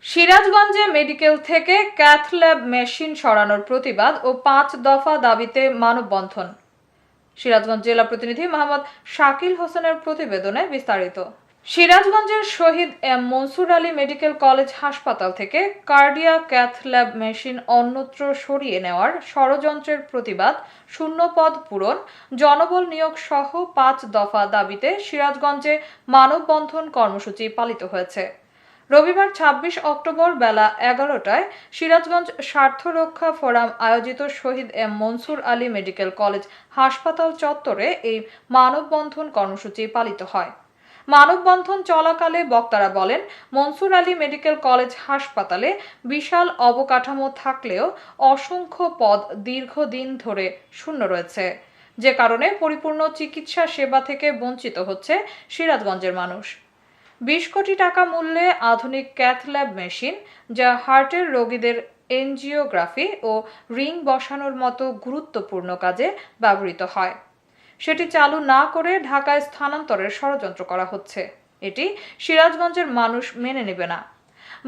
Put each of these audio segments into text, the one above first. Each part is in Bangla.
সিরাজগঞ্জে মেডিকেল থেকে ক্যাথ ল্যাব মেশিন সরানোর প্রতিবাদ ও ৫ দফা দাবিতে মানববন্ধন। সিরাজগঞ্জ জেলা প্রতিনিধি মোহাম্মদ শাকিল হোসেনের প্রতিবেদনে বিস্তারিত। সিরাজগঞ্জের Shaheed M Monsur Ali medical college হাসপাতাল থেকে কার্ডিয়াক ক্যাথ ল্যাব মেশিন অন্যত্র সরিয়ে নেওয়ার ষড়যন্ত্রের প্রতিবাদ, শূন্য পদ পূরণ, জনবল নিয়োগ সহ ৫ দফা দাবিতে সিরাজগঞ্জে মানববন্ধন কর্মসূচি পালিত হয়েছে। রবিবার ২৬ অক্টোবর বেলা ১১টায় সিরাজগঞ্জ স্বার্থ রক্ষা ফোরাম আয়োজিত Shaheed M Monsur Ali medical college হাসপাতাল চত্বরে এই মানববন্ধন কর্মসূচি পালিত হয়। মানববন্ধন চলাকালে বক্তারা বলেন, মনসুর আলী মেডিকেল কলেজ হাসপাতালে বিশাল অবকাঠামো থাকলেও অসংখ্য পদ দীর্ঘদিন ধরে শূন্য রয়েছে, যে কারণে পরিপূর্ণ চিকিৎসা সেবা থেকে বঞ্চিত হচ্ছে সিরাজগঞ্জের মানুষ। ২০ কোটি টাকা মূল্যে আধুনিক ক্যাথ ল্যাব মেশিন, যা হার্টের রোগীদের এনজিওগ্রাফি ও রিং বসানোর মতো গুরুত্বপূর্ণ কাজে ব্যবহৃত হয়, সেটি চালু না করে ঢাকায় স্থানান্তরের ষড়যন্ত্র করা হচ্ছে। এটি সিরাজগঞ্জের মানুষ মেনে নেবে না।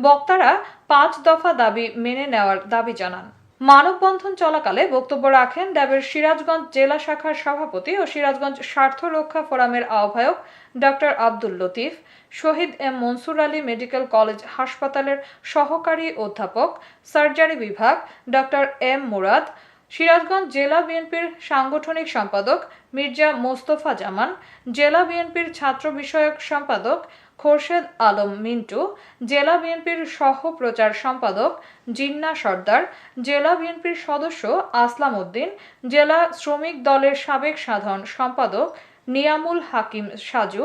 বক্তারা ৫ দফা দাবি মেনে নেওয়ার দাবি জানান। মানববন্ধন চলাকালে বক্তব্য রাখেন ড্যাবের সিরাজগঞ্জ জেলা শাখার সভাপতি ও সিরাজগঞ্জ স্বার্থ রক্ষা ফোরামের আহ্বায়ক doctor Abdul Latif, Shaheed M Monsur Ali medical college হাসপাতালের সহকারী অধ্যাপক, সার্জারি বিভাগ ডক্টর এম মুরাদ, সিরাজগঞ্জ জেলা বিএনপির সাংগঠনিক সম্পাদক মির্জা মোস্তফা জামান, জেলা বিএনপির ছাত্র বিষয়ক সম্পাদক খোরশেদ আলম মিন্টু, জেলা বিএনপির সহ প্রচার সম্পাদক জিন্না সর্দার, জেলা বিএনপির সদস্য আসলাম উদ্দিন, জেলা শ্রমিক দলের সাবেক সাধারণ সম্পাদক নিয়ামুল হাকিম সাজু,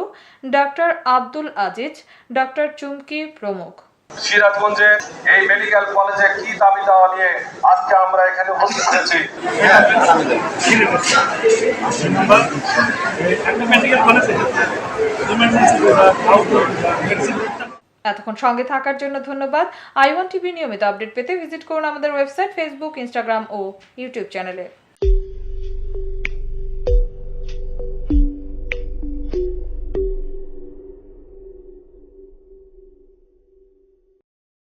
ডক্টর আব্দুল আজিজ, ডক্টর চুমকি প্রমুখ। সিরাজগঞ্জে এই মেডিকেল কলেজে কি দাবি দেওয়া নিয়ে আজকে আমরা এখানে উপস্থিত হয়েছি। এতক্ষণ সঙ্গে থাকার জন্য ধন্যবাদ। i1 TV নিয়মিত আপডেট পেতে ভিজিট করুন আমাদের ওয়েবসাইট, ফেসবুক, ইনস্টাগ্রাম ও ইউটিউব চ্যানেলে।